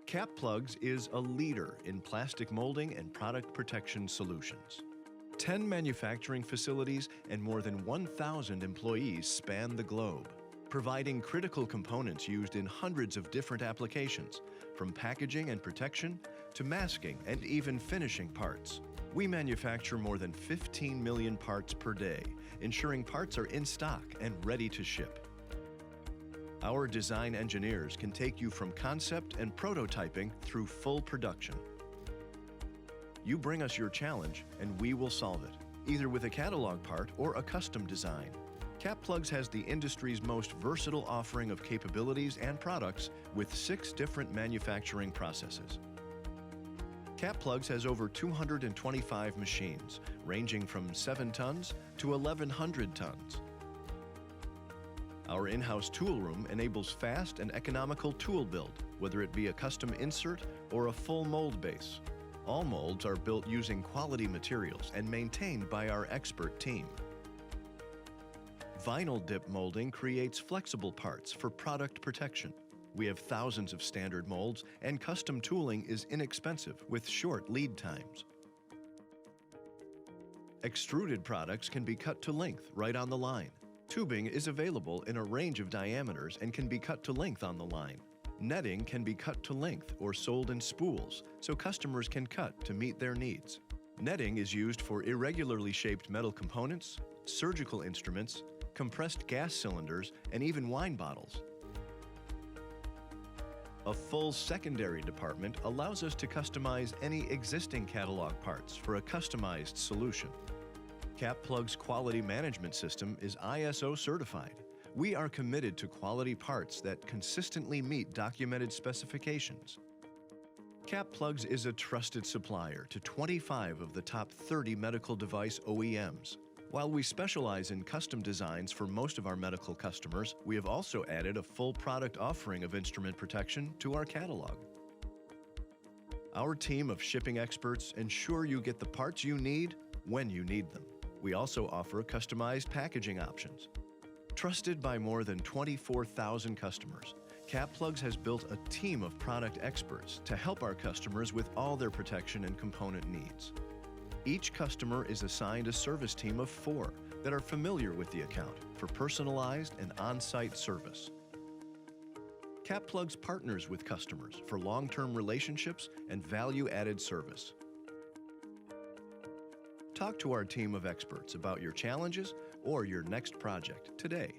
Caplugs is a leader in plastic molding and product protection solutions. 10 manufacturing facilities and more than 1,000 employees span the globe, providing critical components used in hundreds of different applications, from packaging and protection to masking and even finishing parts. We manufacture more than 15 million parts per day, ensuring parts are in stock and ready to ship. Our design engineers can take you from concept and prototyping through full production. You bring us your challenge and we will solve it, either with a catalog part or a custom design. Caplugs has the industry's most versatile offering of capabilities and products with 6 different manufacturing processes. Caplugs has over 225 machines, ranging from 7 tons to 1,100 tons. Our in-house tool room enables fast and economical tool build, whether it be a custom insert or a full mold base. All molds are built using quality materials and maintained by our expert team. Vinyl dip molding creates flexible parts for product protection. We have thousands of standard molds, and custom tooling is inexpensive with short lead times. Extruded products can be cut to length right on the line. Tubing is available in a range of diameters and can be cut to length on the line. Netting can be cut to length or sold in spools, so customers can cut to meet their needs. Netting is used for irregularly shaped metal components, surgical instruments, compressed gas cylinders, and even wine bottles. A full secondary department allows us to customize any existing catalog parts for a customized solution. Caplugs' quality management system is ISO certified. We are committed to quality parts that consistently meet documented specifications. Caplugs is a trusted supplier to 25 of the top 30 medical device OEMs. While we specialize in custom designs for most of our medical customers, we have also added a full product offering of instrument protection to our catalog. Our team of shipping experts ensure you get the parts you need when you need them. We also offer customized packaging options. Trusted by more than 24,000 customers, Caplugs has built a team of product experts to help our customers with all their protection and component needs. Each customer is assigned a service team of 4 that are familiar with the account for personalized and on-site service. Caplugs partners with customers for long-term relationships and value-added service. Talk to our team of experts about your challenges or your next project today.